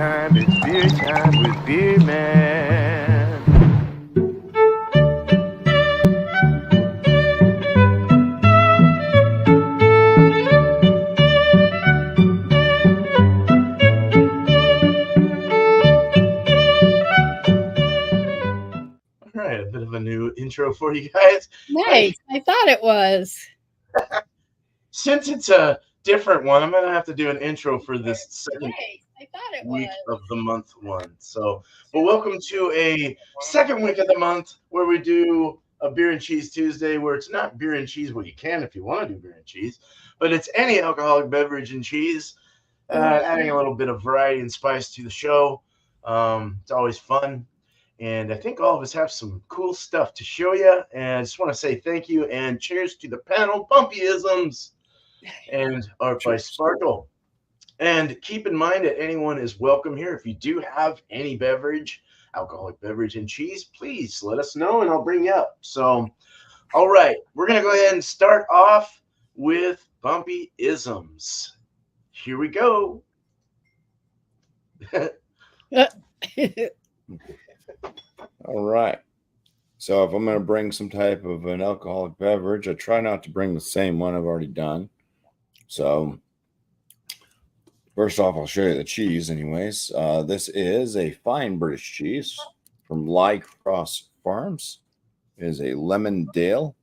It's beer time with Beer Man. All right, a bit of a new intro for you guys. Nice. I thought it was. Since it's a different one, I'm gonna have to do an intro for this second Nice. I thought it week was. of the month one. So, but welcome to a second week of the month where we do a beer and cheese Tuesday, where it's not beer and cheese. Well, you can if you want to do beer and cheese, but it's any alcoholic beverage and cheese, adding a little bit of variety and spice to the show. It's always fun. And I think all of us have some cool stuff to show you. And I just want to say thank you and cheers to the panel Bumpyisms and Art by Sparkle. And keep in mind that anyone is welcome here. If you do have any beverage, alcoholic beverage and cheese, please let us know and I'll bring you up. So, all right, we're going to go ahead and start off with Bumpy Isms. Here we go. All right. So if I'm going to bring some type of an alcoholic beverage, I try not to bring the same one I've already done. So first off, I'll show you the cheese anyways. This is a fine British cheese from Lie Cross Farms. It is a lemon dale.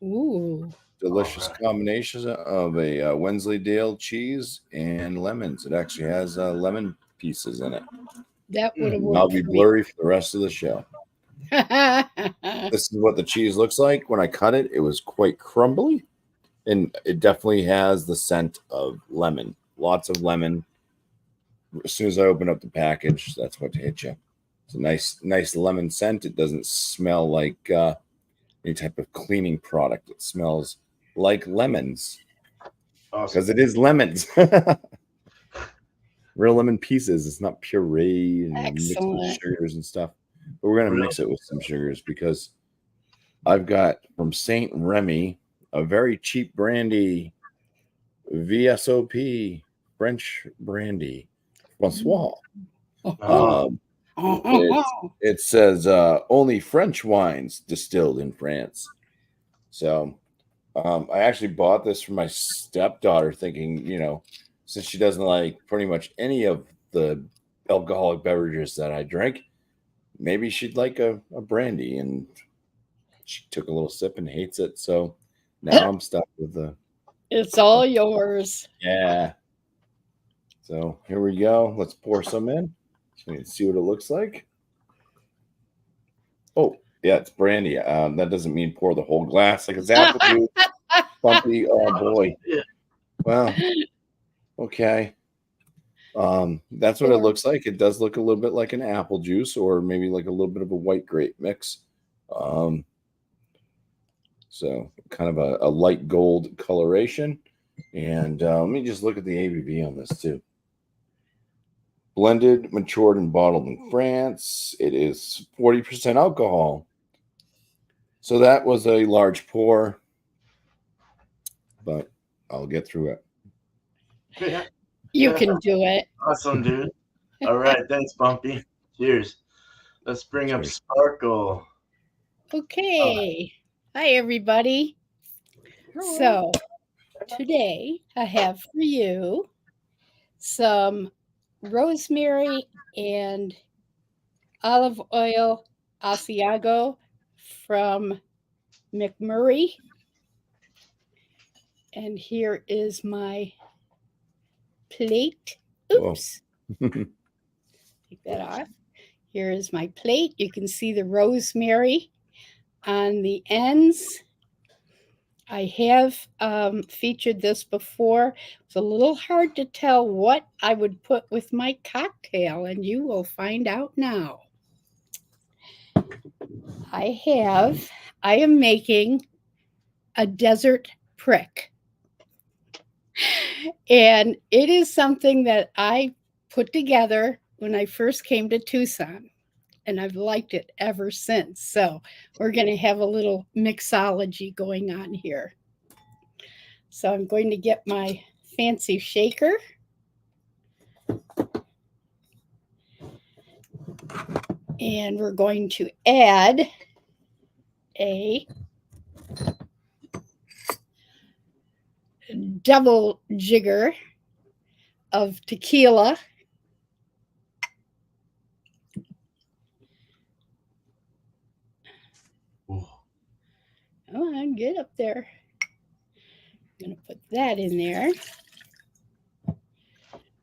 Ooh. Delicious combination of a Wensleydale cheese and lemons. It actually has lemon pieces in it. That would have worked. I'll be blurry for the rest of the show. This is what the cheese looks like. When I cut it, it was quite crumbly, and it definitely has the scent of lemon. Lots of lemon. As soon as I open up the package, that's what hit you. It's a nice lemon scent. It doesn't smell like any type of cleaning product. It smells like lemons because it is lemons. Real lemon pieces. It's not puree and mixed with sugars and stuff. But we're going to mix it with some sugars because I've got from St. Remy a very cheap brandy, VSOP, French brandy, Francois. It says only French wines distilled in France. So I actually bought this for my stepdaughter thinking, since she doesn't like pretty much any of the alcoholic beverages that I drink, maybe she'd like a brandy. And she took a little sip and hates it. So now I'm stuck with the... It's all yours. Yeah. So here we go. Let's pour some in so you can see what it looks like. Oh, yeah, it's brandy. That doesn't mean pour the whole glass like it's apple juice. Bumpy. Oh, boy. Well, okay. That's what it looks like. It does look a little bit like an apple juice or maybe like a little bit of a white grape mix. So kind of a light gold coloration. And let me just look at the ABV on this too. Blended, matured, and bottled in France. It is 40% alcohol. So that was a large pour, but I'll get through it. Yeah. You can do it. Awesome, dude. All right. Thanks, Bumpy. Cheers. Let's bring up Sparkle. Okay. Hi, everybody. So today I have for you some rosemary and olive oil Asiago from McMurray. And here is my plate. Oops. Take that off. Here is my plate. You can see the rosemary on the ends. I have featured this before. It's a little hard to tell what I would put with my cocktail, and you will find out now. I am making a desert prick. And it is something that I put together when I first came to Tucson. And I've liked it ever since. So we're going to have a little mixology going on here. So I'm going to get my fancy shaker. And we're going to add a double jigger of tequila. Ooh. Come on, get up there. I'm going to put that in there.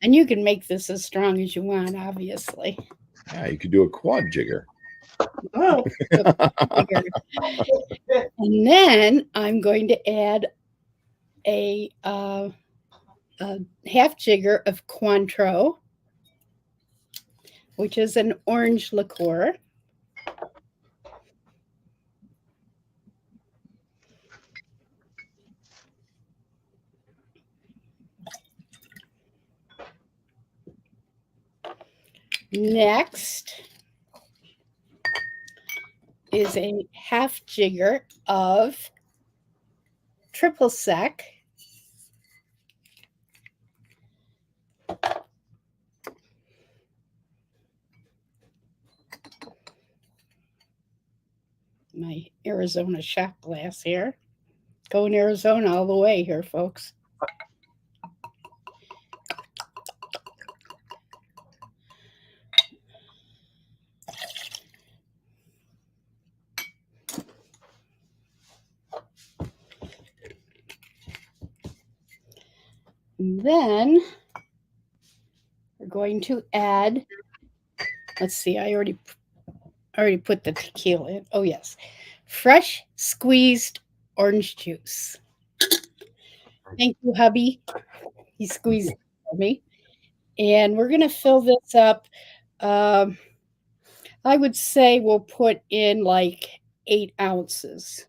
And you can make this as strong as you want, obviously. Yeah, you could do a quad jigger. Oh. And then I'm going to add a half jigger of Cointreau, which is an orange liqueur. Next is a half jigger of triple sec. My Arizona shot glass here. Going Arizona all the way here, folks. And then we're going to add, let's see, I already put the tequila in. Oh, yes. Fresh squeezed orange juice. Thank you, hubby. He squeezed it for me. And we're going to fill this up. I would say we'll put in like 8 ounces.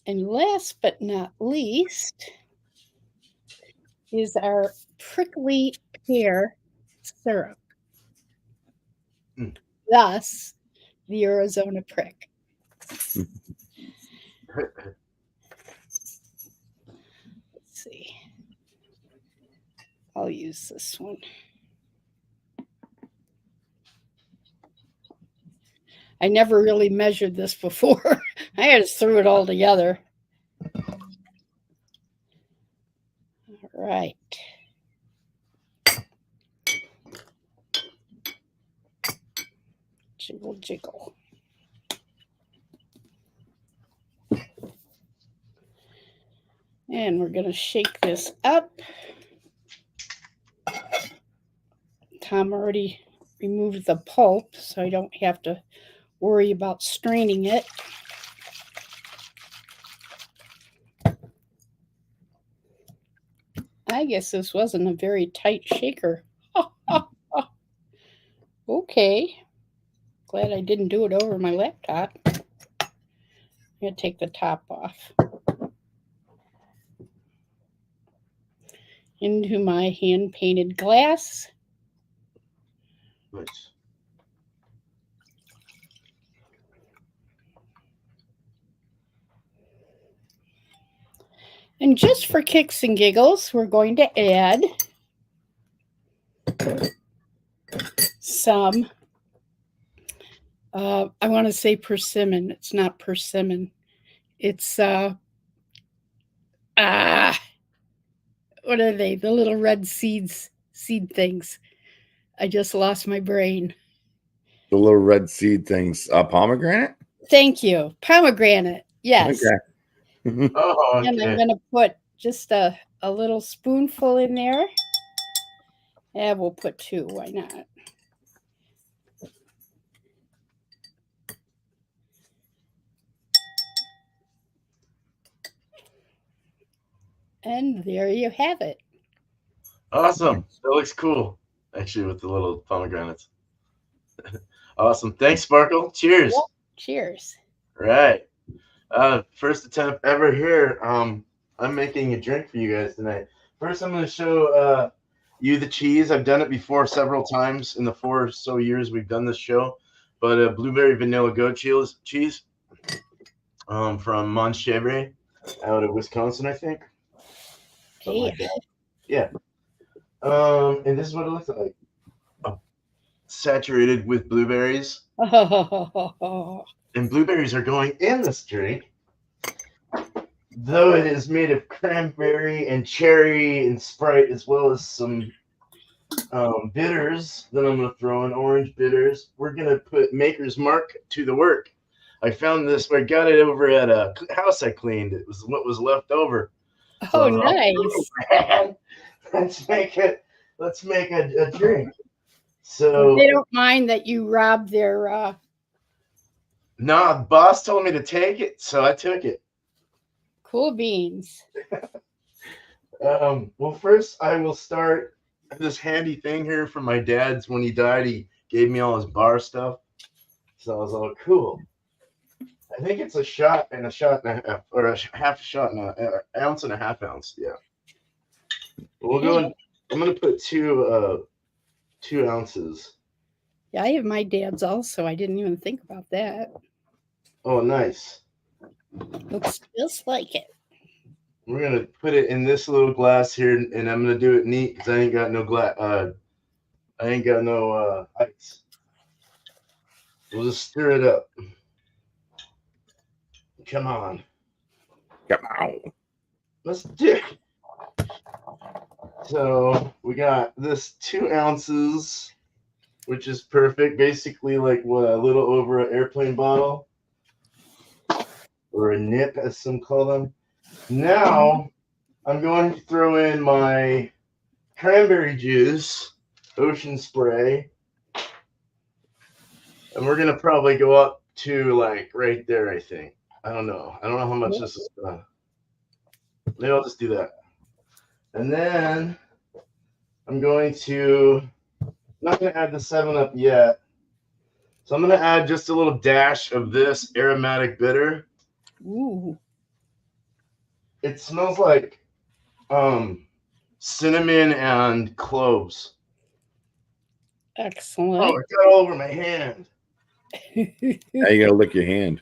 And last but not least is our prickly pear syrup. Thus, the Arizona prick. Let's see. I'll use this one. I never really measured this before. I just threw it all together. All right. Jiggle, jiggle. And we're going to shake this up. Tom already removed the pulp, so I don't have to worry about straining it. I guess this wasn't a very tight shaker. Okay. Glad I didn't do it over my laptop. I'm going to take the top off. Into my hand-painted glass. Nice. And just for kicks and giggles, we're going to add some, I want to say persimmon. It's not persimmon. It's, what are they? The little red seed things. I just lost my brain. The little red seed things. Pomegranate? Thank you. Pomegranate. Yes. Okay. Oh, okay. And I'm going to put just a little spoonful in there. Yeah, we'll put 2. Why not? And there you have it. Awesome. That looks cool, actually, with the little pomegranates. Awesome. Thanks, Sparkle. Cheers. Yep. Cheers. Right. First attempt ever here. I'm making a drink for you guys tonight. First, I'm going to show you the cheese. I've done it before several times in the 4 or so years we've done this show. But blueberry vanilla goat cheese. from Mont We're out of Wisconsin, I think. Something like that. Yeah. And this is what it looks like. Saturated with blueberries. And blueberries are going in this drink. Though it is made of cranberry and cherry and Sprite, as well as some bitters that I'm going to throw in, orange bitters. We're going to put Maker's Mark to the work. I found this. I got it over at a house I cleaned. It was what was left over. Oh, nice. Man, let's make it. Let's make a drink. So they don't mind that you robbed their. Nah, boss told me to take it, so I took it. Cool beans. Well, first I will start this handy thing here from my dad's. When he died, he gave me all his bar stuff. So I was all cool. I think it's a shot and a half, or a half a shot and an ounce and a half ounce. Yeah. We'll go. I'm gonna put 2 ounces. Yeah, I have my dad's also. I didn't even think about that. Oh, nice. Looks just like it. We're gonna put it in this little glass here, and I'm gonna do it neat because I ain't got no glass. I ain't got no ice. We'll just stir it up. Come on. Let's do it. So we got this 2 ounces, which is perfect. Basically, like what, a little over an airplane bottle, or a nip, as some call them. Now I'm going to throw in my cranberry juice, ocean spray, and we're gonna probably go up to like right there. I think. I don't know how much this is gonna. Maybe I'll just do that. And then I'm going to. I'm not gonna add the 7-Up yet. So I'm gonna add just a little dash of this aromatic bitter. Ooh. It smells like cinnamon and cloves. Excellent. Oh, it got all over my hand. Now you gotta lick your hand.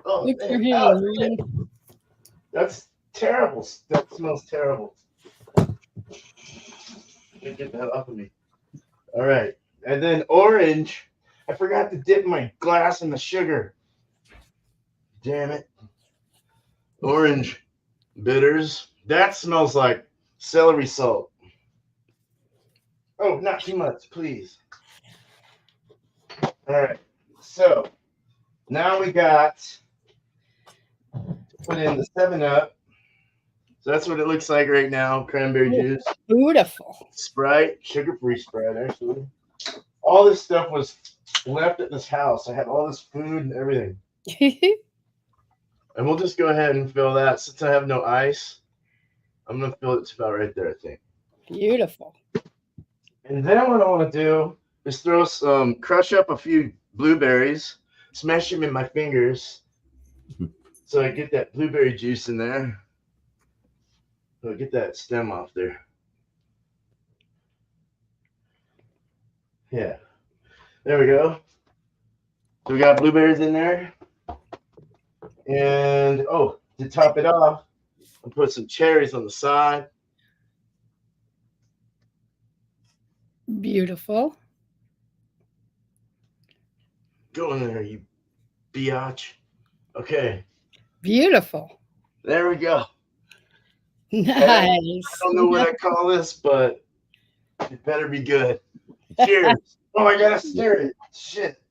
Oh, Lick your hand, man. That's terrible. That smells terrible. Get that off of me. All right. And then orange. I forgot to dip my glass in the sugar. Damn it. Orange bitters. That smells like celery salt. Oh, not too much, please. All right. So now we got to put in the 7-Up. So that's what it looks like right now. Cranberry juice. Beautiful. Sprite, sugar-free Sprite, actually. All this stuff was left at this house. I had all this food and everything. And we'll just go ahead and fill that. Since I have no ice, I'm going to fill it to about right there, I think. Beautiful. And then what I want to do is crush up a few blueberries, smash them in my fingers so I get that blueberry juice in there. So get that stem off there. Yeah. There we go. So we got blueberries in there. And, to top it off, I'll put some cherries on the side. Beautiful. Go in there, you biatch. Okay. Beautiful. There we go. Nice. I don't know what I call this, but it better be good. Cheers. Oh, I gotta stir it. Shit.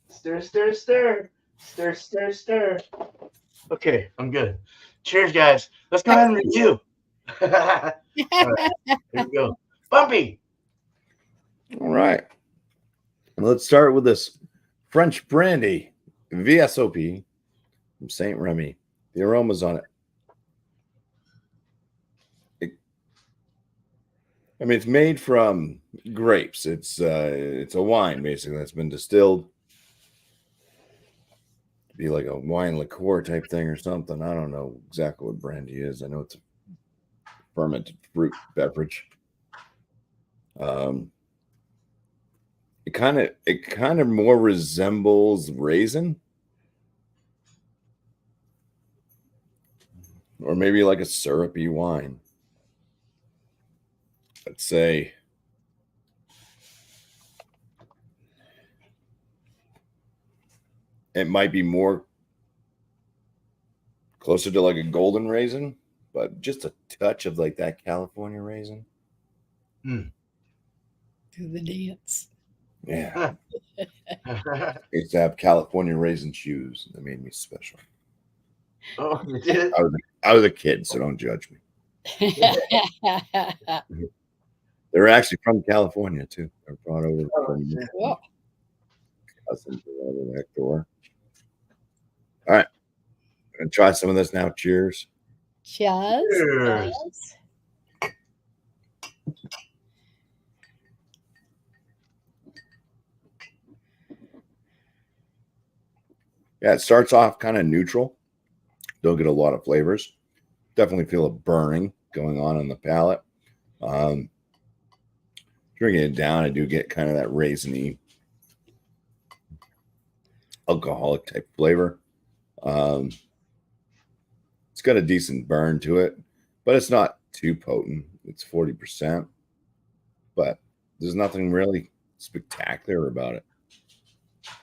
Stir, stir, stir. Stir, stir, stir. Okay, I'm good. Cheers, guys. Let's go ahead and review. All right, here we go. Bumpy. All right. Let's start with this French brandy VSOP from St. Remy. The aromas on it. It's made from grapes. It's a wine basically that's been distilled to be like a wine liqueur type thing or something. I don't know exactly what brandy is. I know it's a fermented fruit beverage. It kind of more resembles raisin, or maybe like a syrupy wine. Let's say it might be more closer to like a golden raisin, but just a touch of like that California raisin. Do the dance. Yeah. I used to have California raisin shoes. That made me special. Oh, you did? I was a kid, so don't judge me. They're actually from California too. They're brought over from Cool. cousins over next door. All right. I'm gonna try some of this now. Cheers. Cheers. Cheers. Yeah, it starts off kind of neutral. Don't get a lot of flavors. Definitely feel a burning going on the palate. Drinking it down, I do get kind of that raisiny, alcoholic type flavor. It's got a decent burn to it, but it's not too potent. It's 40%, but there's nothing really spectacular about it.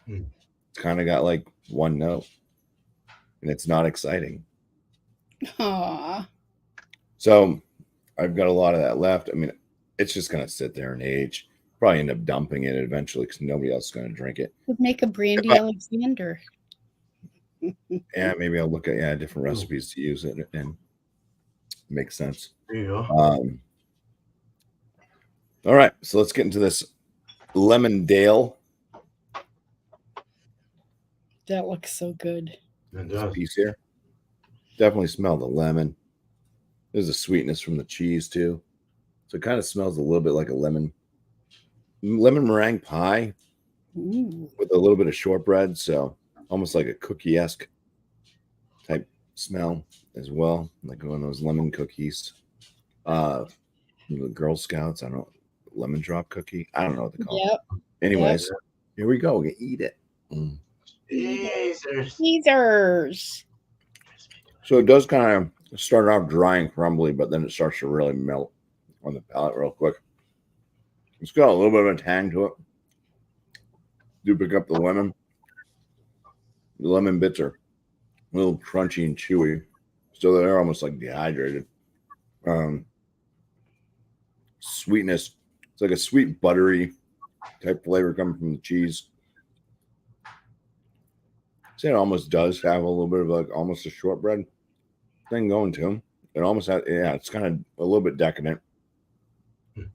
It's kind of got like one note, and it's not exciting. Aww. So I've got a lot of that left. I mean, it's just going to sit there and age. Probably end up dumping it eventually because nobody else is going to drink it. Would make a brandy Alexander. Yeah, maybe I'll look at different recipes to use it and make sense. There you go. All right, so let's get into this lemon dale. That looks so good. It does. Piece here. Definitely smell the lemon. There's a sweetness from the cheese too. So it kind of smells a little bit like a lemon meringue pie. Ooh. With a little bit of shortbread. So almost like a cookie-esque type smell as well. Like one of those lemon cookies. The Girl Scouts, I don't know, lemon drop cookie. I don't know what they call it. Anyways, Here we go. We eat it. Caesars. So it does kind of start off dry and crumbly, but then it starts to really melt on the palate real quick. It's got a little bit of a tang to it. Do pick up the lemon. The lemon bits are a little crunchy and chewy. So they're almost like dehydrated. Sweetness. It's like a sweet, buttery type flavor coming from the cheese. So it almost does have a little bit of like almost a shortbread thing going to them. It almost has, it's kind of a little bit decadent. It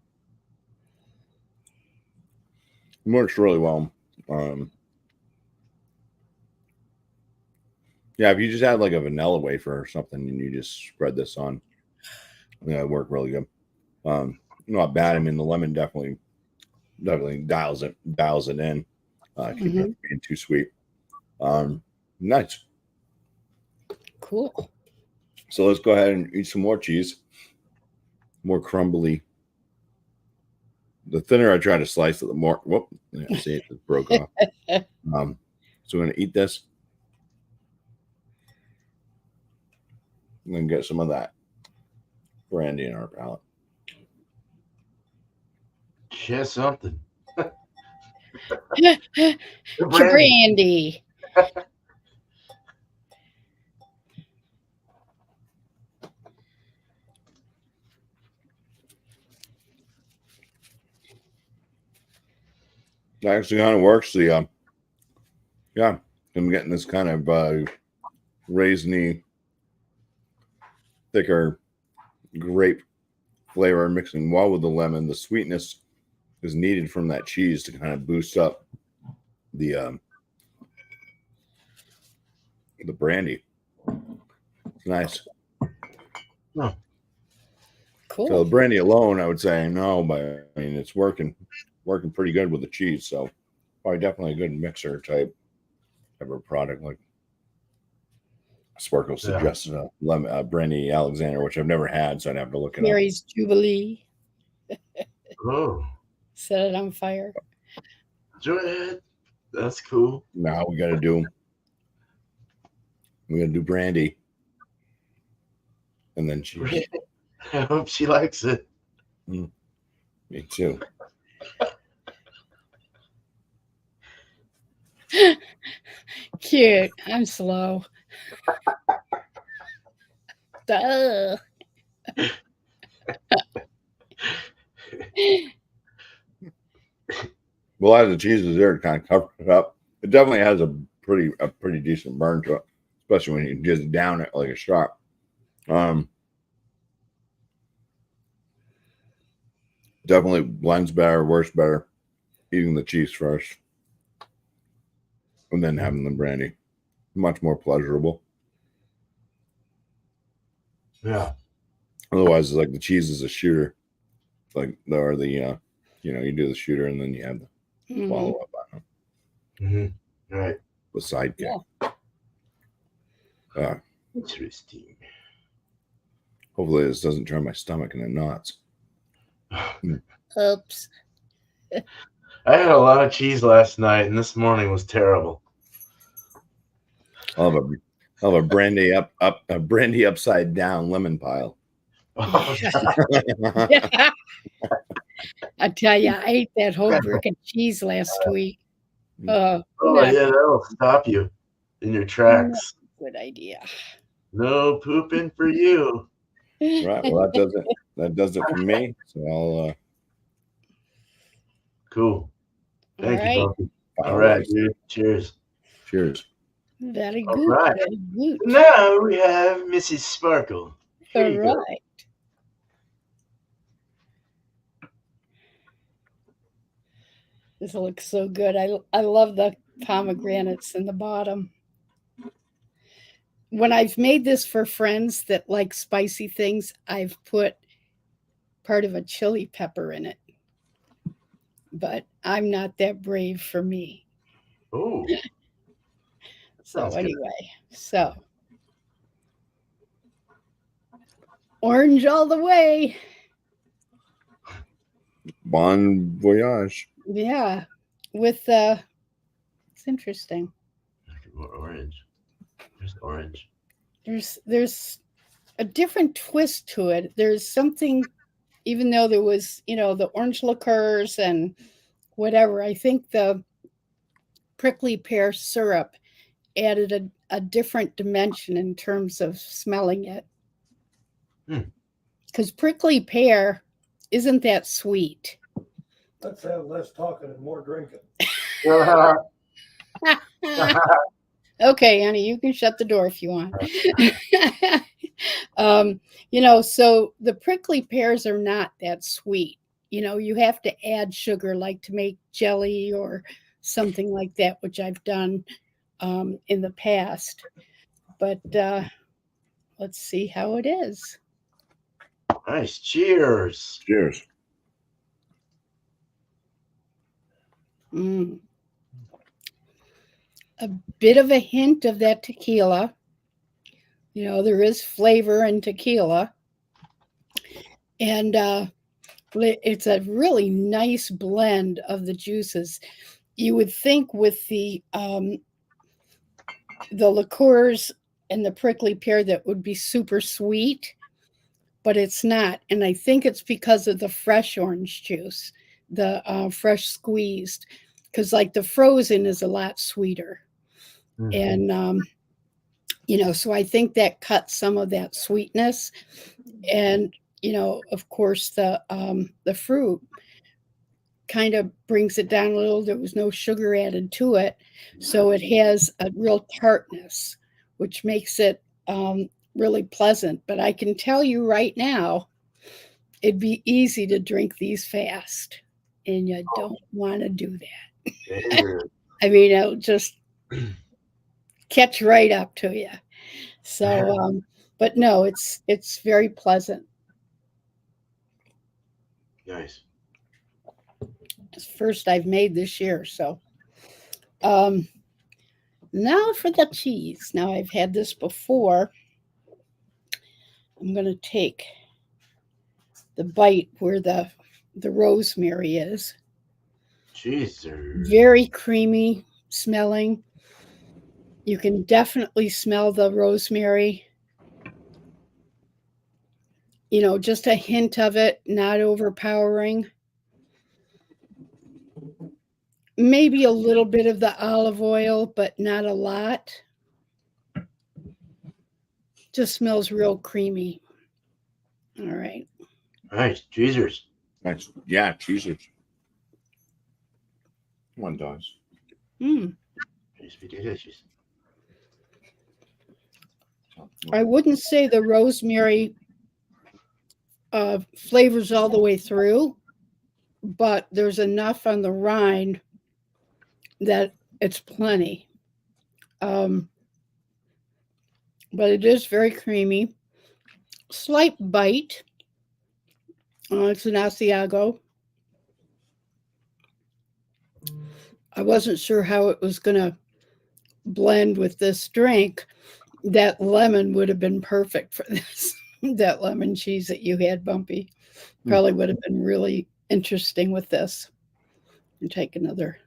works really well. Yeah, if you just had like a vanilla wafer or something and you just spread this on, it'd work really good. Not bad. I mean, the lemon definitely dials it in. Keep it from being too sweet. Nice. Cool. So let's go ahead and eat some more cheese. More crumbly. The thinner I try to slice it, the more. Whoop! Yeah, see, it just broke off. So we're gonna eat this. And then get some of that brandy in our palate. Share something. Brandy. That actually kind of works. I'm getting this kind of raisiny, thicker grape flavor mixing well with the lemon. The sweetness is needed from that cheese to kind of boost up the brandy. It's nice. Oh. Cool. So the brandy alone, I would say no, but I mean it's working pretty good with the cheese. So probably definitely a good mixer type of a product. Like Sparkle suggested a lemon brandy Alexander, which I've never had, so I'd have to look it up. Mary's Jubilee. Oh. Set it on fire. Go ahead. That's cool. Now we gotta do brandy. And then cheese. I hope she likes it. Me too. Cute. I'm slow. Duh. Well, as the cheese is there to kind of cover it up. It definitely has a pretty decent burn to it, especially when you just down it like a shot. Definitely blends better, works better eating the cheese first and then having the brandy. Much more pleasurable. Yeah. Otherwise, it's like the cheese is a shooter. Like you do the shooter and then you have the follow up on them. Right. The sidekick. Yeah. Interesting. Hopefully this doesn't turn my stomach into knots. Oops. I had a lot of cheese last night, and this morning was terrible. I'll have a brandy a brandy upside down lemon pile. Oh, I tell you, I ate that whole brick of cheese last week. yeah, that'll stop you in your tracks. Good idea. No pooping for you. Right. Well, that does it for me. So I'll. Cool. Thank you, Bumpy. All right, right, dude. Cheers. Cheers. Very All good. right. Very good. Now we have Mrs. Sparkle. Here All you go. right. This looks so good. I love the pomegranates in the bottom. When I've made this for friends that like spicy things, I've put part of a chili pepper in it. But I'm not that brave for me. Oh. So anyway, orange all the way. Bon voyage. Yeah, with it's interesting. More orange. There's orange. There's a different twist to it. There's something, even though there was, the orange liqueurs and whatever, I think the prickly pear syrup added a different dimension in terms of smelling it. Because prickly pear isn't that sweet. Let's have less talking and more drinking. Okay, Annie, you can shut the door if you want. So the prickly pears are not that sweet. You have to add sugar, like to make jelly or something like that, which I've done in the past. But let's see how it is. Nice. Cheers. Cheers. A bit of a hint of that tequila. There is flavor in tequila. And it's a really nice blend of the juices. You would think with the liqueurs and the prickly pear that would be super sweet, but it's not. And I think it's because of the fresh orange juice, the fresh squeezed, because like the frozen is a lot sweeter. And, so I think that cuts some of that sweetness. And, of course, the fruit kind of brings it down a little. There was no sugar added to it. So it has a real tartness, which makes it really pleasant. But I can tell you right now, it'd be easy to drink these fast. And you don't want to do that. I mean, it'll just catch right up to you. So, but no, it's very pleasant. Nice. It's the first I've made this year. So now for the cheese. Now I've had this before. I'm going to take the bite where the rosemary is. Jesus. Very creamy smelling. You can definitely smell the rosemary. You know, just a hint of it, not overpowering. Maybe a little bit of the olive oil, but not a lot. Just smells real creamy. All right. Nice. Jesus. Nice. Yeah, cheesers. One does. It's delicious. I wouldn't say the rosemary flavors all the way through, but there's enough on the rind that it's plenty. But it is very creamy. Slight bite. It's an Asiago. I wasn't sure how it was going to blend with this drink. That lemon would have been perfect for this. That lemon cheese that you had, Bumpy, probably would have been really interesting with this. And take another.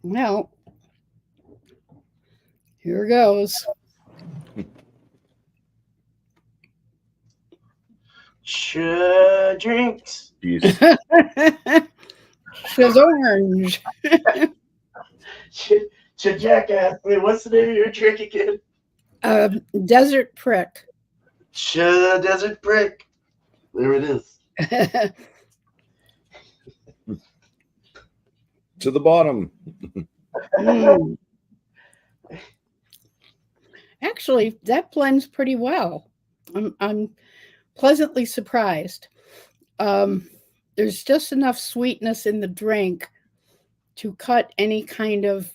Well, here goes. Drinks. Jeez. She's orange. Jackass. Wait, what's the name of your drink again? Desert Prick. Desert Prick. There it is. To the bottom. Actually, that blends pretty well. I'm pleasantly surprised. There's just enough sweetness in the drink to cut any kind of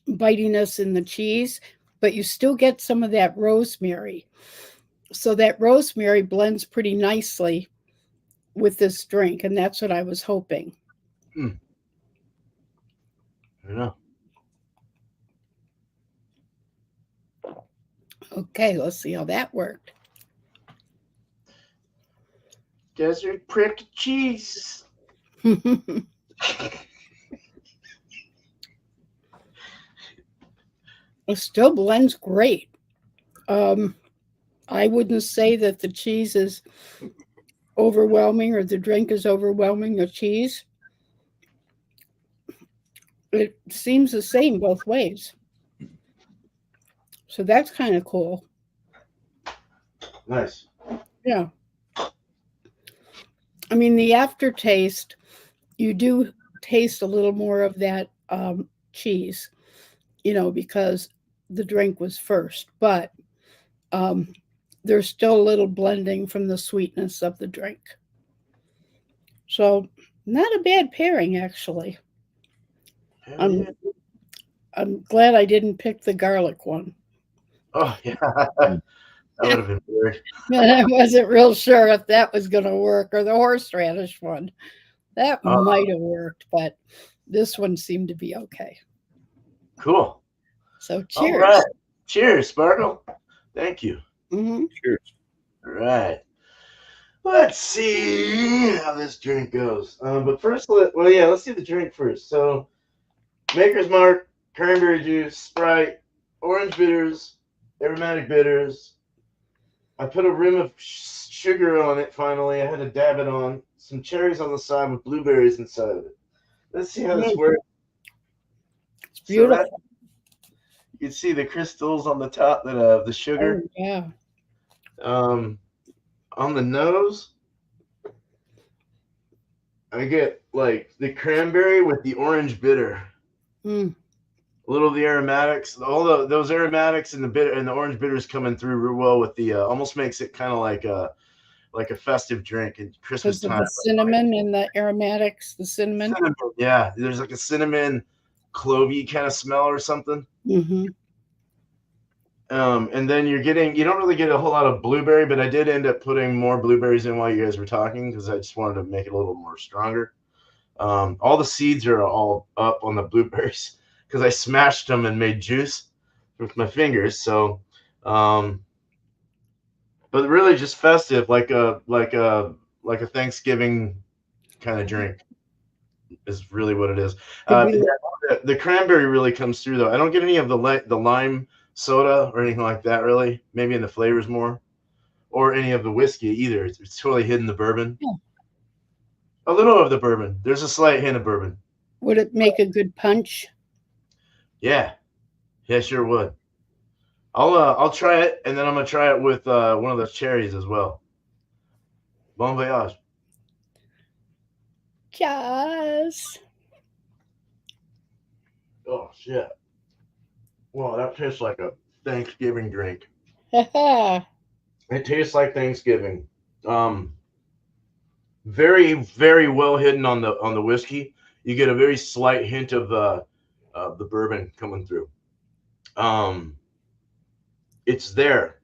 bitiness in the cheese, but you still get some of that rosemary. So that rosemary blends pretty nicely with this drink, and that's what I was hoping. I know. Okay, let's see how that worked. Desert Prick cheese. It still blends great. I wouldn't say that the cheese is overwhelming or the drink is overwhelming the cheese. It seems the same both ways. So that's kind of cool. Nice. Yeah. I mean, the aftertaste, you do taste a little more of that cheese, you know, because the drink was first. But there's still a little blending from the sweetness of the drink. So not a bad pairing, actually. I'm glad I didn't pick the garlic one. Oh, yeah. That would have been weird. I wasn't real sure if that was going to work, or the horseradish one. That might have worked, but this one seemed to be okay. Cool. So cheers. All right. Cheers, Sparkle. Thank you. Mm-hmm. Cheers. All right. Let's see how this drink goes. But first, let's see the drink first. So, Maker's Mark, cranberry juice, Sprite, orange bitters, aromatic bitters. I put a rim of sugar on it finally. I had to dab it on. Some cherries on the side with blueberries inside of it. Let's see how this works. It's beautiful. So you can see the crystals on the top that of the sugar. Oh, yeah. On the nose, I get like the cranberry with the orange bitter. A little of the aromatics, those aromatics and the bitter and the orange bitters coming through real well with the almost makes it kind of like a festive drink at Christmas time. The cinnamon and the aromatics, the cinnamon. Yeah, there's like a cinnamon clovey kind of smell or something. Mm-hmm. And then you don't really get a whole lot of blueberry, but I did end up putting more blueberries in while you guys were talking because I just wanted to make it a little more stronger. All the seeds are all up on the blueberries because I smashed them and made juice with my fingers. So But really just festive, like a Thanksgiving kind of drink is really what it is. Did we? The cranberry really comes through though. I don't get any of the lime soda or anything like that really. Maybe in the flavors more, or any of the whiskey either. It's totally hidden the bourbon. Yeah. A little of the bourbon. There's a slight hint of bourbon. Would it make a good punch? Yeah, sure would. I'll try it, and then I'm gonna try it with one of those cherries as well. Bon voyage. Yes. Oh shit! Well, that tastes like a Thanksgiving drink. It tastes like Thanksgiving. Very, very well hidden on the whiskey. You get a very slight hint of the bourbon coming through. It's there,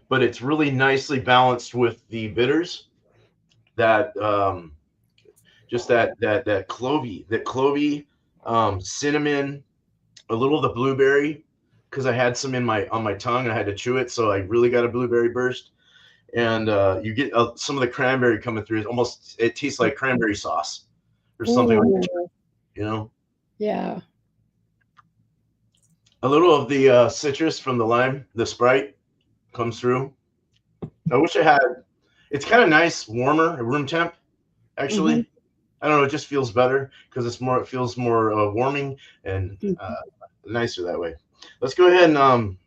but it's really nicely balanced with the bitters. That just that clovey, cinnamon, a little of the blueberry, because I had some on my tongue and I had to chew it, so I really got a blueberry burst. And you get some of the cranberry coming through. It tastes like cranberry sauce or something like that, you know. Yeah. A little of the citrus from the lime, the Sprite, comes through. I wish I had. It's kind of nice, warmer, room temp. Actually, Mhm. I don't know. It just feels better because it feels more warming and nicer that way. Let's go ahead and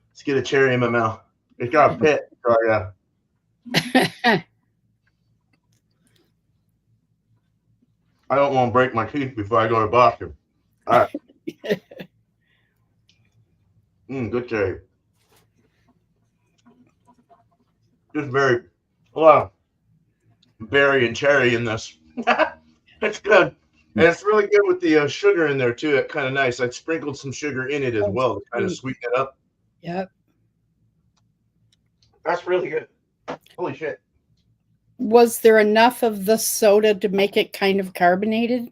let's get a cherry in my mouth. It's got a pit. Oh yeah. I don't want to break my teeth before I go to Boston. All right. Good cherry. Just a lot of berry and cherry in this. It's good. And it's really good with the sugar in there too. It's kind of nice. I sprinkled some sugar in it as well to kind of sweeten it up. Yep. That's really good. Holy shit. Was there enough of the soda to make it kind of carbonated?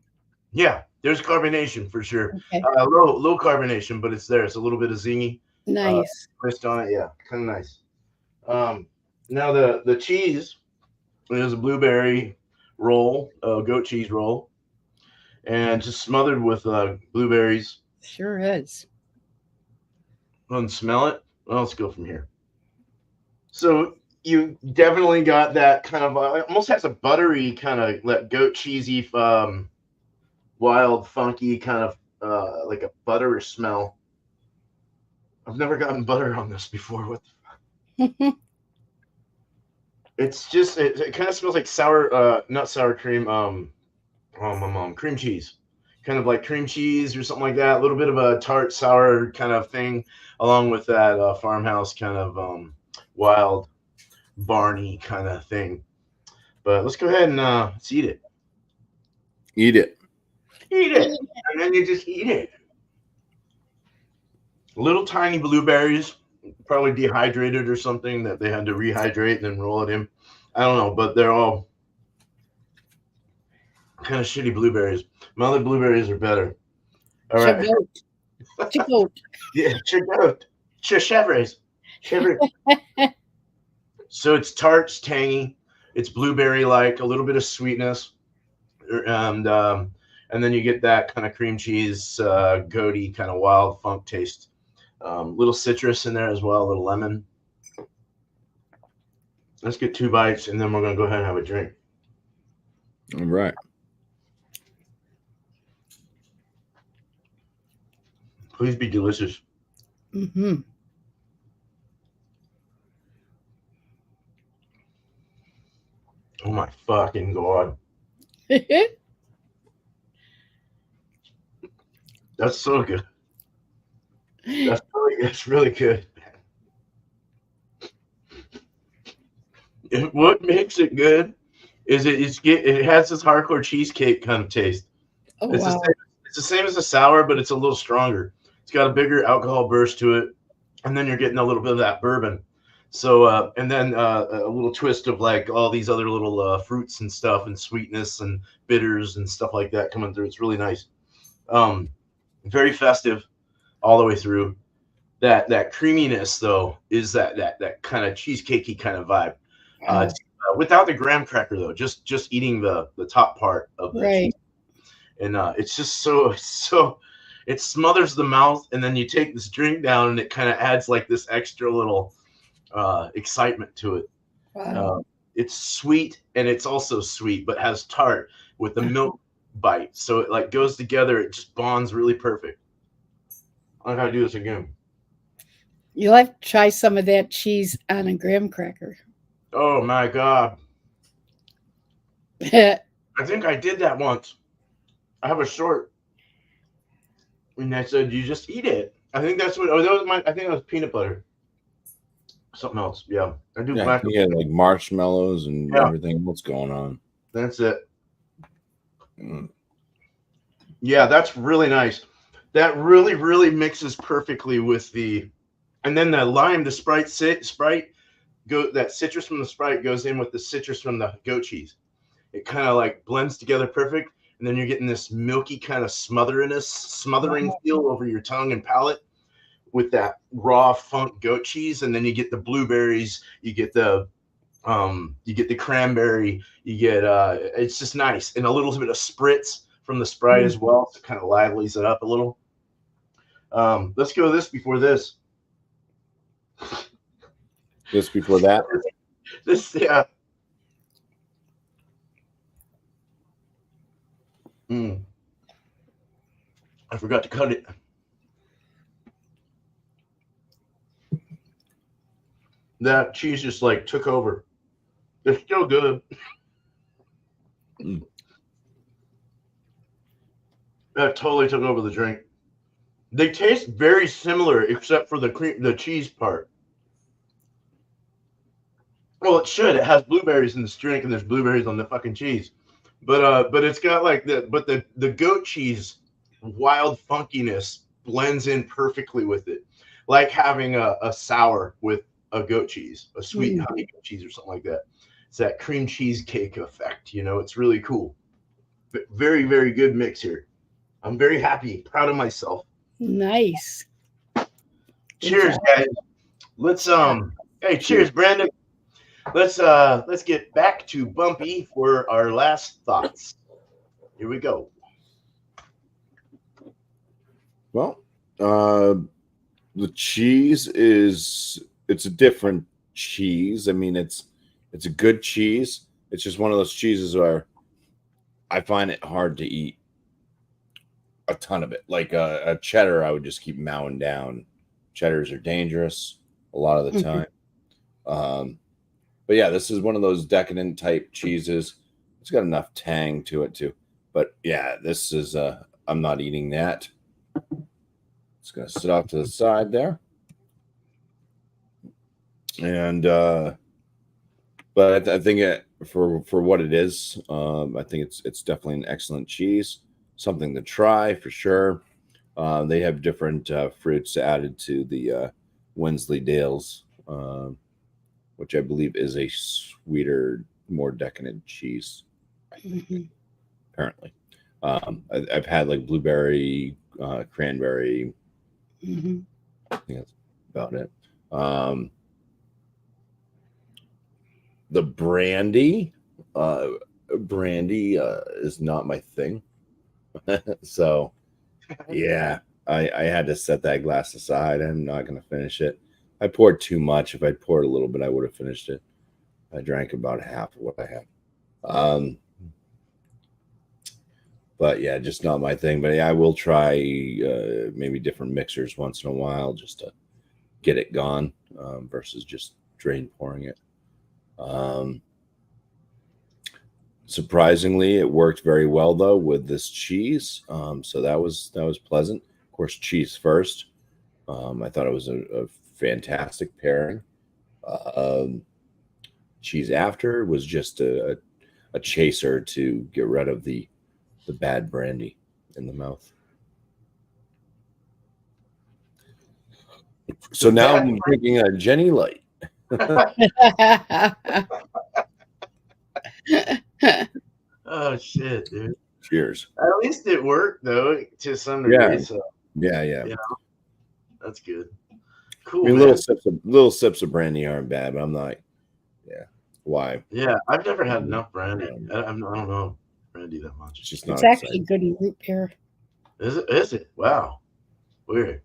Yeah, there's carbonation for sure. Okay. Low carbonation, but it's there. It's a little bit of zingy. Nice. Twist on it. Yeah, kind of nice. Now the cheese is a blueberry roll, goat cheese roll, and just smothered with blueberries. Sure is. And smell it. Well, let's go from here. So you definitely got that kind of it almost has a buttery kind of goat cheesy, wild, funky kind of like a butter smell. I've never gotten butter on this before. What the fuck? It's just it kind of smells like sour, not sour cream, cream cheese, kind of like cream cheese or something like that. A little bit of a tart, sour kind of thing, along with that farmhouse kind of wild, barny kind of thing. But let's go ahead and let's eat it. Eat it. Eat it, and then you just eat it. Little tiny blueberries, probably dehydrated or something that they had to rehydrate and then roll it in. I don't know, but they're all kind of shitty blueberries. My other blueberries are better. All right. Chigote. Yeah, chigote. Chevres. So it's tart, it's tangy, it's blueberry-like, a little bit of sweetness, and then you get that kind of cream cheese, goaty kind of wild funk taste. Little citrus in there as well, a little lemon. Let's get 2 bites, and then we're going to go ahead and have a drink. All right. Please be delicious. Mm-hmm. Oh my fucking God. That's so good. That's really good. What makes it good is it has this hardcore cheesecake kind of taste. Oh, It's wow. the same as a sour, but it's a little stronger. It's got a bigger alcohol burst to it, and then you're getting a little bit of that bourbon. So and then a little twist of like all these other little fruits and stuff and sweetness and bitters and stuff like that coming through. It's really nice. Very festive all the way through. that creaminess though is that kind of cheesecakey kind of vibe. Without the graham cracker though, just eating the top part of the cheese, Right. and it's just so it smothers the mouth, and then you take this drink down, and it kind of adds like this extra little excitement to it. Wow. It's sweet, and it's also sweet, but has tart with the milk bite, so it like goes together. It just bonds really perfect. I gotta do this again. You'll have to try some of that cheese on a graham cracker. Oh my god, I think I did that once. I have a short, and I said you just eat it. I think that's what. Oh, that was my. I think that was peanut butter. Something else. Yeah, I do. Yeah, you had like marshmallows and Yeah. everything. What's going on? That's it. Mm. Yeah, that's really nice. That really mixes perfectly with the, and then the lime, the Sprite that citrus from the Sprite goes in with the citrus from the goat cheese. It kind of like blends together perfect, and then you're getting this milky kind of smothering feel over your tongue and palate with that raw funk goat cheese, and then you get the blueberries, you get the cranberry, you get it's just nice, and a little bit of spritz from the Sprite as well, so it kind of livelies it up a little. Let's go this before this. Just before that. This, yeah. I forgot to cut it. That cheese just like took over. It's still good. That totally took over the drink. They taste very similar except for the cheese part. Well, it should. It has blueberries in this drink, and there's blueberries on the fucking cheese. But it's got like the goat cheese wild funkiness blends in perfectly with it, like having a sour with a goat cheese, a sweet honey goat cheese or something like that. It's that cream cheesecake effect. It's really cool. Very, very good mix here. I'm very happy, proud of myself. Nice. Cheers, guys. Let's hey, cheers, Brandon. Let's get back to Bumpy for our last thoughts. Here we go. Well, the cheese it's a different cheese. I mean, it's a good cheese. It's just one of those cheeses where I find it hard to eat a ton of it. Like a cheddar, I would just keep mowing down. Cheddars are dangerous a lot of the time. But yeah, this is one of those decadent type cheeses. It's got enough tang to it too. But yeah, this is I'm not eating that. It's gonna sit off to the side there. And but I think for what it is, I think it's definitely an excellent cheese. Something to try for sure. They have different fruits added to the Wensleydales, which I believe is a sweeter, more decadent cheese. Apparently, I've had like blueberry, cranberry. I think that's about it. The brandy is not my thing. So yeah, I had to set that glass aside. I'm not going to finish it. I poured too much. If I'd poured a little bit, I would have finished it. I drank about half of what I had. But yeah, just not my thing. But yeah, I will try maybe different mixers once in a while just to get it gone versus just drain pouring it. Surprisingly, it worked very well though with this cheese. So that was pleasant. Of course, cheese first. I thought it was a fantastic pairing. Cheese after was just a chaser to get rid of the bad brandy in the mouth. So now I'm drinking a Jenny Light. Oh shit, dude. Cheers. At least it worked though, to some degree. Yeah. So Yeah. that's good. Cool, I mean, man. little sips of brandy aren't bad, but I'm not. Yeah, why? Yeah, I've never had enough brandy. I don't know brandy that much. It's just It's not actually exciting. good in root beer. Is it? Is it? Wow. Weird.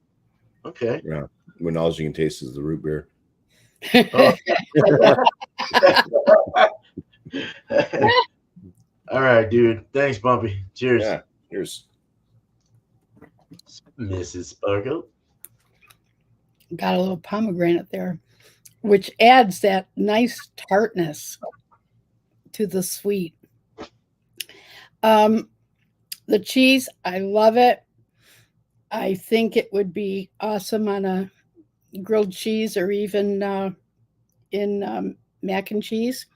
Okay. Yeah, when all you can taste is the root beer. Oh. All right, dude. Thanks, Bumpy. Cheers. Yeah, here's Mrs. Sparkle. Got a little pomegranate there, which adds that nice tartness to the sweet. The cheese, I love it. I think it would be awesome on a grilled cheese or even in mac and cheese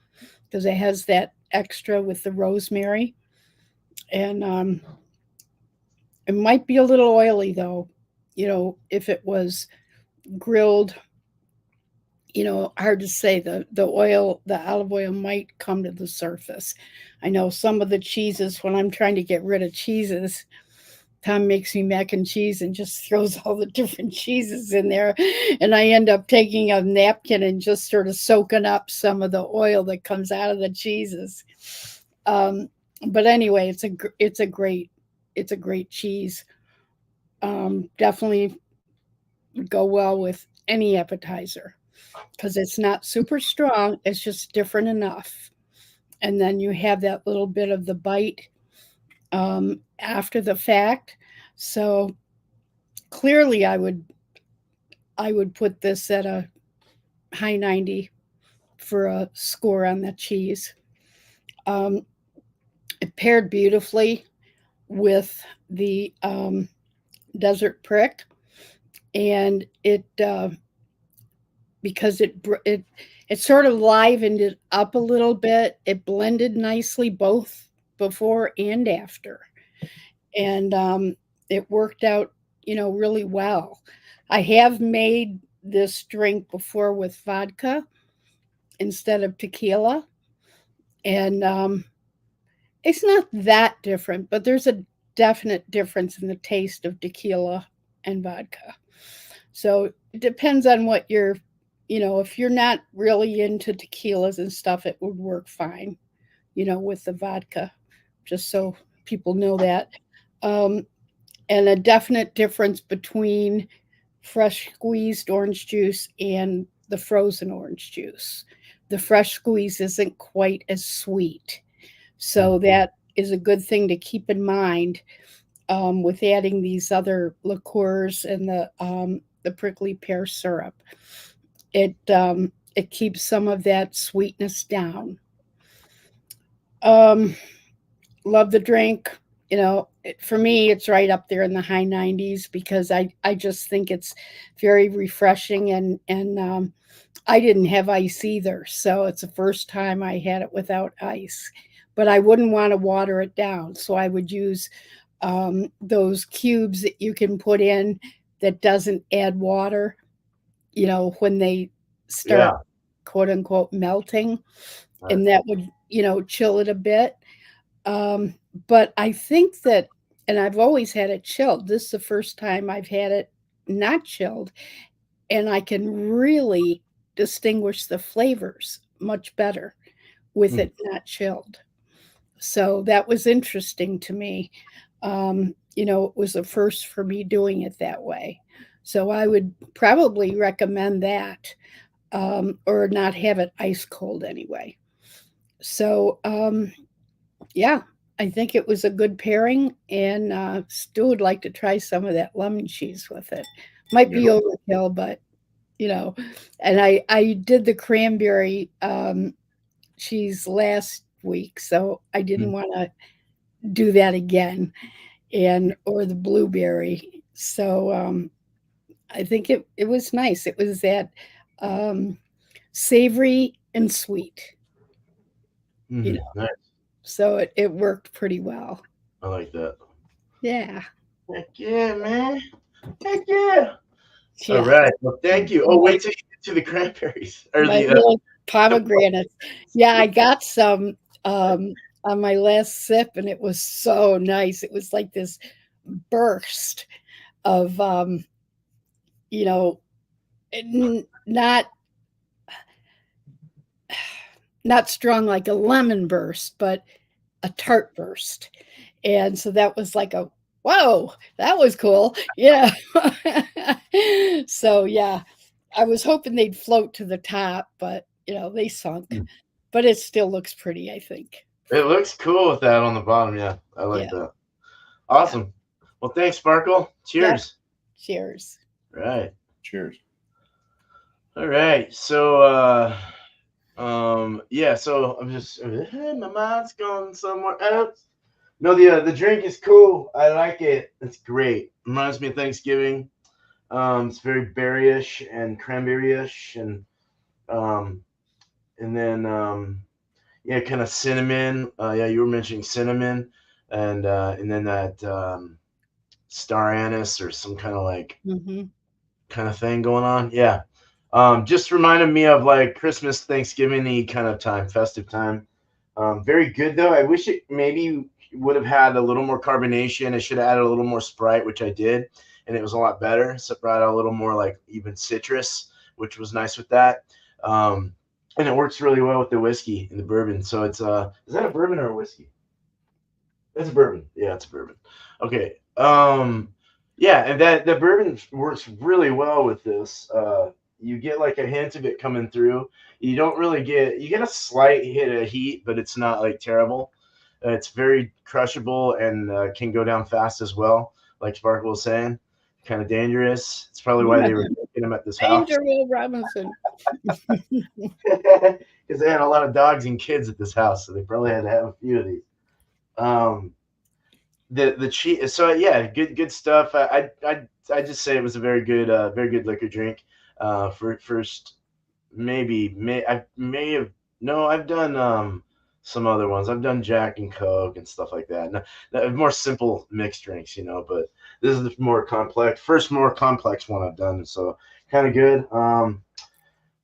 because it has that extra with the rosemary. And it might be a little oily though, if it was grilled. Hard to say. The oil, the olive oil might come to the surface. I know some of the cheeses, when I'm trying to get rid of cheeses, Tom makes me mac and cheese and just throws all the different cheeses in there. And I end up taking a napkin and just sort of soaking up some of the oil that comes out of the cheeses. But anyway, it's a great cheese. Definitely go well with any appetizer because it's not super strong. It's just different enough. And then you have that little bit of the bite after the fact. So clearly I would put this at a high 90 for a score on the cheese. It paired beautifully with the desert prick, and it because it sort of livened it up a little bit. It blended nicely both before and after, and it worked out, really well. I have made this drink before with vodka instead of tequila, and it's not that different, but there's a definite difference in the taste of tequila and vodka. So it depends on what if you're not really into tequilas and stuff, it would work fine, with the vodka, just so people know that. And a definite difference between fresh squeezed orange juice and the frozen orange juice. The fresh squeeze isn't quite as sweet. So that is a good thing to keep in mind with adding these other liqueurs and the prickly pear syrup. It keeps some of that sweetness down. Love the drink. For me, it's right up there in the high 90s because I just think it's very refreshing, and I didn't have ice either, so it's the first time I had it without ice. But I wouldn't want to water it down, so I would use those cubes that you can put in that doesn't add water. When they start quote unquote melting, and that would chill it a bit. But I think that, and I've always had it chilled. This is the first time I've had it not chilled, and I can really distinguish the flavors much better with it not chilled. So that was interesting to me. It was a first for me doing it that way. So I would probably recommend that, or not have it ice cold anyway. So, yeah, I think it was a good pairing, and Stu would like to try some of that lemon cheese with it. Might be overkill, but and I did the cranberry cheese last week, so I didn't want to do that again, or the blueberry. So I think it was nice. It was that savory and sweet. Nice. So it worked pretty well. I like that. Yeah. Heck yeah, man. Heck yeah. All right. Well, thank you. Oh, wait till you get to the cranberries or my little pomegranates. Yeah, I got some on my last sip, and it was so nice. It was like this burst of not strong like a lemon burst, but a tart burst. And so that was like a whoa, that was cool. Yeah. So yeah, I was hoping they'd float to the top, but they sunk. But it still looks pretty, I think. It looks cool with that on the bottom. Yeah, I like that. Awesome. Well, thanks, Sparkle. Cheers. Cheers. Right. Cheers. All right. So yeah, so I'm just my mind's gone somewhere else. No, the drink is cool. I like it. It's great. Reminds me of Thanksgiving. It's very berryish and cranberry-ish, and then yeah, kind of cinnamon. Yeah, you were mentioning cinnamon, and then that star anise or some kind of like kind of thing going on. Yeah. Just reminded me of like Christmas, Thanksgiving-y kind of time, festive time. Very good though. I wish it maybe would have had a little more carbonation. I should have added a little more Sprite, which I did, and it was a lot better. So it brought out a little more like even citrus, which was nice with that. And it works really well with the whiskey and the bourbon. So it's is that a bourbon or a whiskey? It's a bourbon. Yeah, it's a bourbon. Okay. Yeah, and that the bourbon works really well with this. You get like a hint of it coming through. You don't really you get a slight hit of heat, but it's not like terrible. It's very crushable and can go down fast as well. Like Sparkle was saying, kind of dangerous. It's probably why they were taking him at this house. Danger, Will Robinson. Because they had a lot of dogs and kids at this house, so they probably had to have a few of these. The cheese. So yeah, good stuff. I just say it was a very good liquor drink. For first, I've done some other ones. I've done Jack and Coke and stuff like that. No, more simple mixed drinks, but this is the more complex one I've done. So kind of good.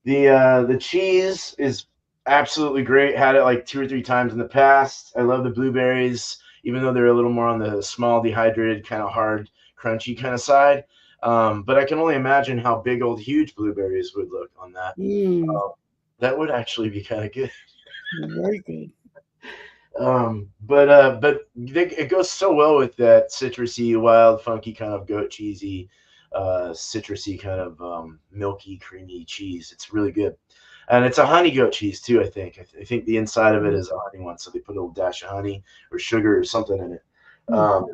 The cheese is absolutely great. Had it like 2 or 3 times in the past. I love the blueberries, even though they're a little more on the small, dehydrated, kind of hard, crunchy kind of side. But I can only imagine how big old huge blueberries would look on that. That would actually be kind of good. Very good. But it goes so well with that citrusy, wild, funky kind of goat cheesy, citrusy kind of milky, creamy cheese. It's really good. And it's a honey goat cheese too, I think. I think the inside of it is a honey one, so they put a little dash of honey or sugar or something in it. And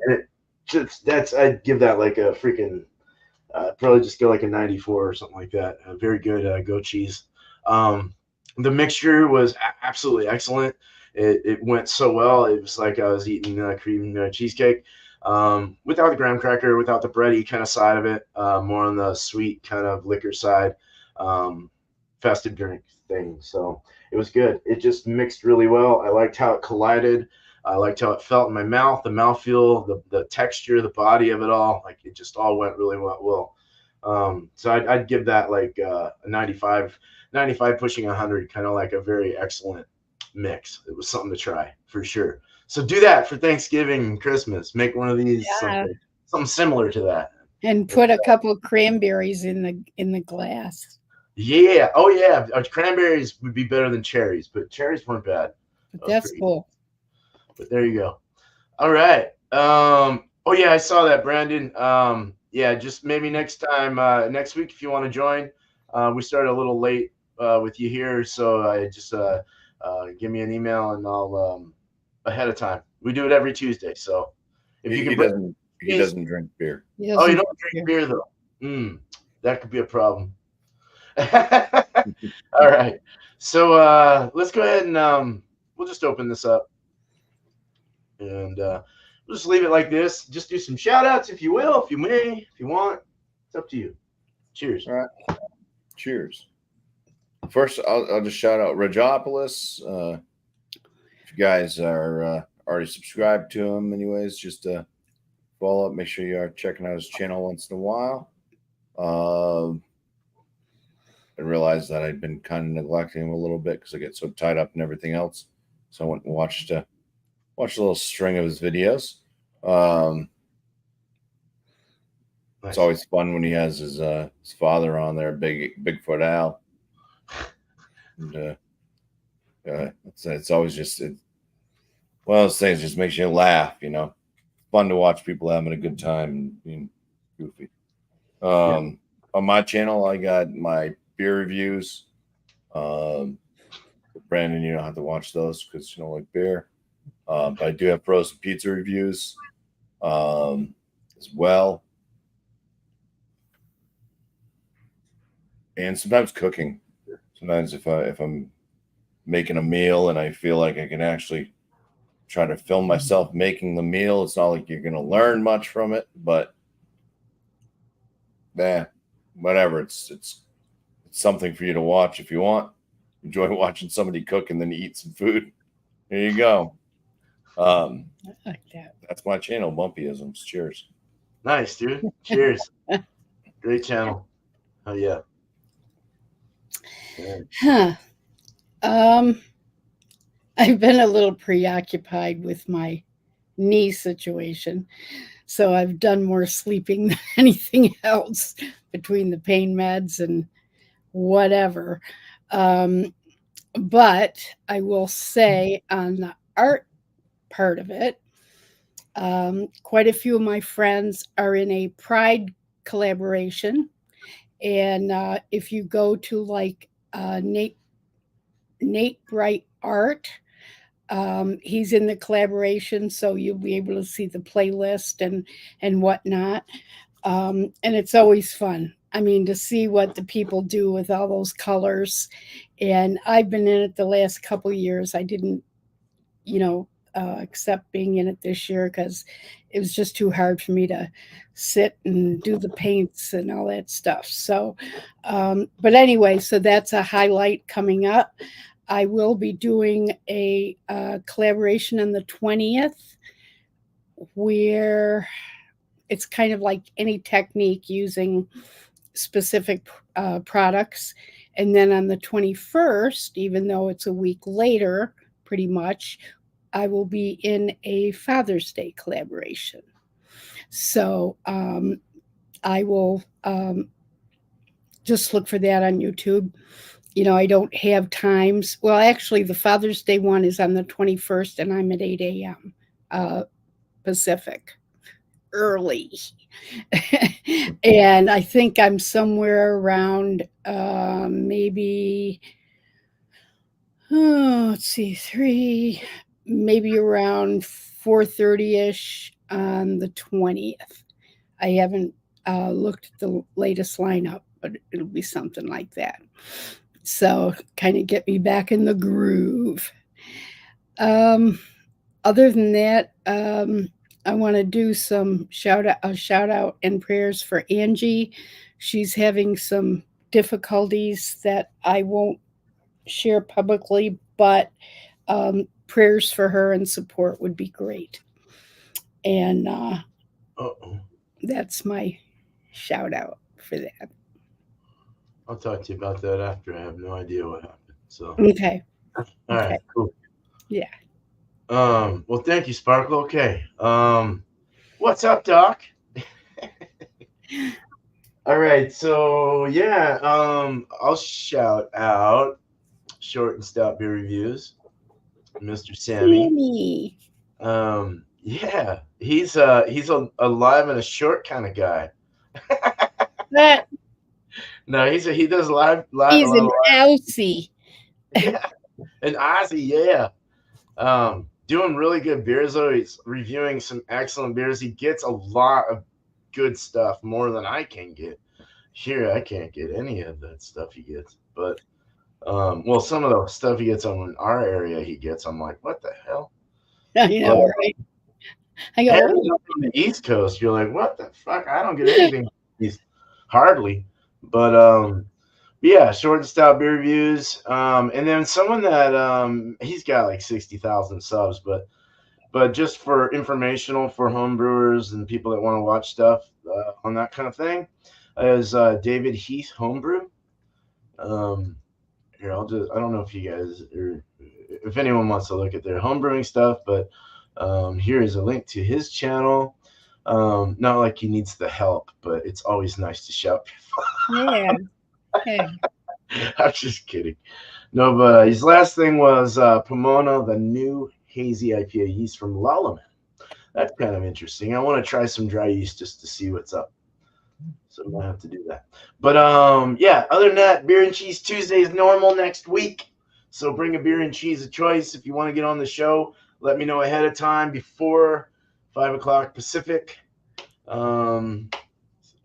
I'd give that like a freaking probably just go like a 94 or something like that. A very good goat cheese. The mixture was absolutely excellent. It went so well. It was like I was eating cream cheesecake without the graham cracker, without the bready kind of side of it, more on the sweet kind of liquor side. Festive drink thing. So it was good. It just mixed really well. I liked how it collided. I liked how it felt in my mouth, the mouthfeel, the texture, the body of it all. Like it just all went really well. So I'd give that like a 95 pushing 100, kind of like a very excellent mix. It was something to try for sure. So do that for Thanksgiving and Christmas. Make one of these something similar to that. And put a couple of cranberries in the glass. Yeah. Oh yeah. Cranberries would be better than cherries, but cherries weren't bad. But that's cool. But there you go. All right. Oh yeah, I saw that, Brandon. Yeah, just maybe next time, next week if you want to join. We started a little late with you here, so I just give me an email and I'll ahead of time. We do it every Tuesday, so if you can. He doesn't drink beer. You don't drink beer though. That could be a problem. All right. So let's go ahead and we'll just open this up. And we'll just leave it like this. Just do some shout outs if you will, if you may, if you want. It's up to you. Cheers. All right. Cheers. First, I'll just shout out Regopolis. If you guys are already subscribed to him, anyways, just follow up. Make sure you are checking out his channel once in a while. I realized that I'd been kind of neglecting him a little bit because I get so tied up in everything else. So I went and watched a little string of his videos. It's always fun when he has his father on there, Bigfoot Al. And it's always just one of those things just makes you laugh, you know. Fun to watch people having a good time and being goofy. On my channel, I got my beer reviews. Brandon, you don't have to watch those because you don't like beer. But I do have frozen pizza reviews as well. And sometimes cooking. Sometimes if I'm making a meal and I feel like I can actually try to film myself making the meal, it's not like you're going to learn much from it, but whatever. It's something for you to watch if you want. Enjoy watching somebody cook and then eat some food. There you go. I like that. That's my channel, Bumpyisms. Cheers. Nice, dude. Cheers. Great channel. Oh yeah. Huh. I've been a little preoccupied with my knee situation, so I've done more sleeping than anything else between the pain meds and whatever. But I will say on the art part of it, quite a few of my friends are in a Pride collaboration. And if you go to like Nate Bright Art, he's in the collaboration, so you'll be able to see the playlist and whatnot. And it's always fun. I mean, to see what the people do with all those colors. And I've been in it the last couple of years. I didn't, accept being in it this year because it was just too hard for me to sit and do the paints and all that stuff. So, but anyway, so that's a highlight coming up. I will be doing a collaboration on the 20th where it's kind of like any technique using specific products. And then on the 21st, even though it's a week later, pretty much, I will be in a Father's Day collaboration. So I will just look for that on YouTube. I don't have times. Well, actually, the Father's Day one is on the 21st, and I'm at 8 a.m. Pacific, early. And I think I'm somewhere around maybe, let's see, maybe around 4:30-ish on the 20th. I haven't looked at the latest lineup, but it'll be something like that. So kind of get me back in the groove. Other than that, I want to do some shout out and prayers for Angie. She's having some difficulties that I won't share publicly, but prayers for her and support would be great. And that's my shout out for that. I'll talk to you about that after. I have no idea what happened. So okay. All right, cool. Yeah. Well, thank you, Sparkle. Okay. What's up, Doc? All right, so yeah, I'll shout out Short and Stout Beer Reviews, Mr. Sammy. Yeah, he's a live and a short kind of guy. No, he does live. He's an Aussie. Yeah, an Aussie. Yeah. Doing really good beers though. He's reviewing some excellent beers. He gets a lot of good stuff, more than I can get. Here, I can't get any of that stuff he gets. But well, some of the stuff he gets on our area, he gets. I'm like, what the hell? I know, right? I go from the East Coast. You're like, what the fuck? I don't get anything. Hardly. But yeah, Short and Stout Beer Reviews. And then someone that he's got like 60,000 subs, but just for informational for home brewers and people that want to watch stuff on that kind of thing, is David Heath Homebrew. Here, I don't know if you guys if anyone wants to look at their homebrewing stuff, but here is a link to his channel. Not like he needs the help, but it's always nice to shout. Yeah. Yeah. I'm just kidding. No, but his last thing was Pomona, the new hazy IPA yeast from Lalaman. That's kind of interesting. I want to try some dry yeast just to see what's up. So I'm gonna have to do that. But yeah, other than that, Beer and Cheese Tuesday is normal next week. So bring a beer and cheese of choice. If you want to get on the show, let me know ahead of time before 5 o'clock Pacific, 8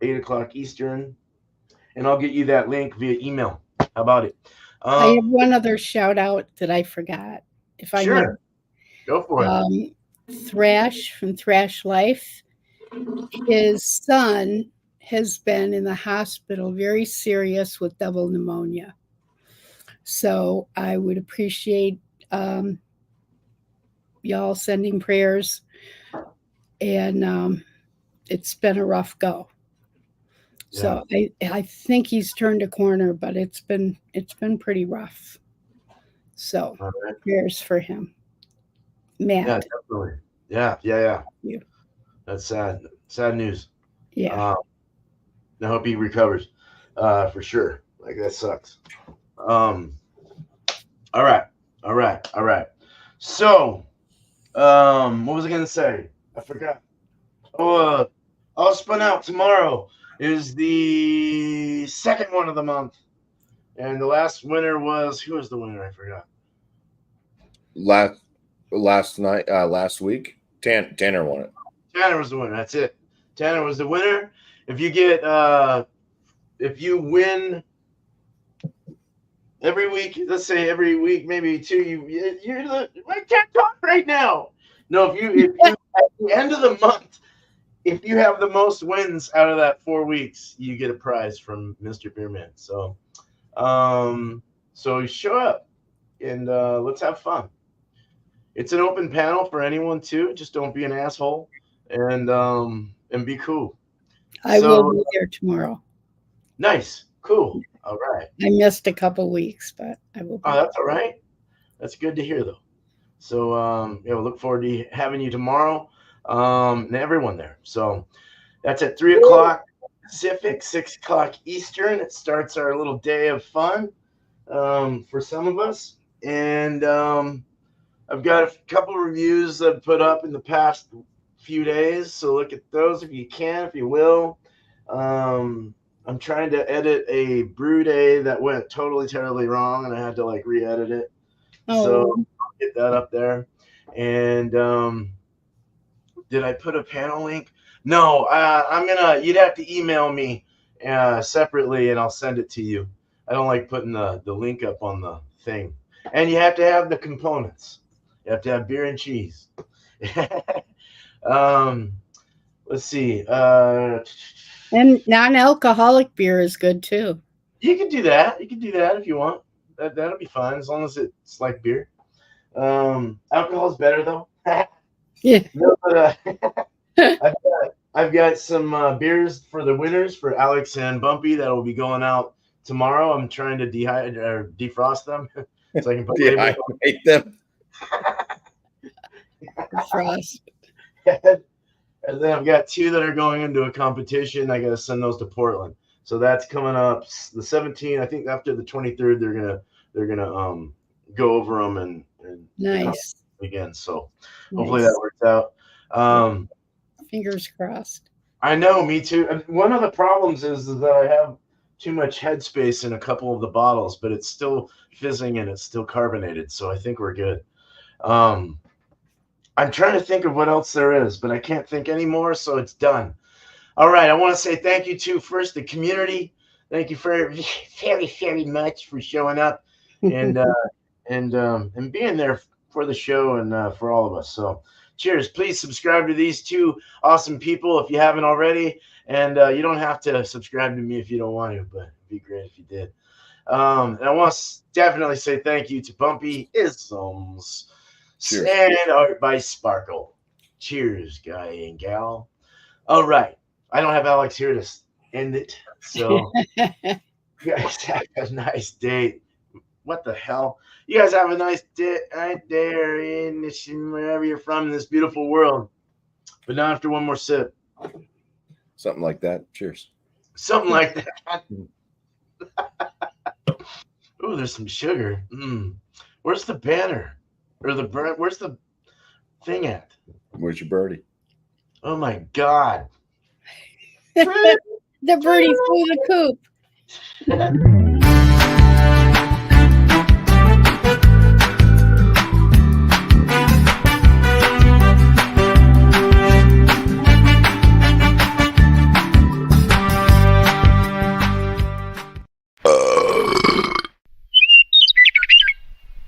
o'clock Eastern, and I'll get you that link via email. How about it? I have one other shout out that I forgot. If I may. Sure. Go for it. Thrash from Thrash Life. His son has been in the hospital very serious with double pneumonia. So I would appreciate y'all sending prayers. And it's been a rough go. So I think he's turned a corner, but it's been pretty rough. So prayers for him. Matt. Yeah, definitely. Yeah. Yeah. That's sad. Sad news. Yeah. I hope he recovers for sure. Like, that sucks. All right. So, what was I going to say? I forgot. All Spun Out tomorrow is the second one of the month. And the last winner was, who was the winner? I forgot. Last week, Tanner won it. Tanner was the winner. That's it. Tanner was the winner. If you win every week, let's say every week, maybe two, I can't talk right now. No, if you at the end of the month, if you have the most wins out of that 4 weeks, you get a prize from Mr. Beerman. So, so show up and let's have fun. It's an open panel for anyone too. Just don't be an asshole and be cool. I will be there tomorrow. Nice. Cool. All right. I missed a couple weeks, but I will be there. That's all right. That's good to hear, though. So, we'll look forward to having you tomorrow and everyone there. So that's at 3 o'clock Pacific, 6 o'clock Eastern. It starts our little day of fun for some of us. And I've got a couple of reviews that I've put up in the past few days. So look at those if you can, if you will. I'm trying to edit a brew day that went totally terribly wrong, and I had to re-edit it. So I'll get that up there. And did I put a panel link? No, you'd have to email me separately, and I'll send it to you. I don't like putting the link up on the thing. And you have to have the components. You have to have beer and cheese. Let's see. And non-alcoholic beer is good too. You can do that. You can do that if you want. That'll be fine as long as it's like beer. Alcohol's better though. Yeah. No, but, I've got some beers for the winners for Alex and Bumpy that will be going out tomorrow. I'm trying to defrost them so I can put dehydrate them. Frost. And then I've got 2 that are going into a competition. I got to send those to Portland. So that's coming up the 17th. I think after the 23rd, they're gonna go over them and nice again. So hopefully that works out. Fingers crossed. I know, me too. And one of the problems is that I have too much headspace in a couple of the bottles, but it's still fizzing and it's still carbonated. So I think we're good. I'm trying to think of what else there is, but I can't think anymore, so it's done. All right, I want to say thank you to first the community. Thank you very, very much for showing up and being there for the show and for all of us. So, cheers! Please subscribe to these 2 awesome people if you haven't already, and you don't have to subscribe to me if you don't want to, but it'd be great if you did. And I want to definitely say thank you to Bumpy Isms. And art by Sparkle. Cheers, guy and gal. All right. I don't have Alex here to end it. So you guys have a nice day. What the hell? You guys have a nice day right there in this, wherever you're from in this beautiful world. But not after one more sip. Something like that. Cheers. Something like that. Ooh, there's some sugar. Where's the banner? Or where's the thing at? Where's your birdie? Oh my God. The birdie flew the coop.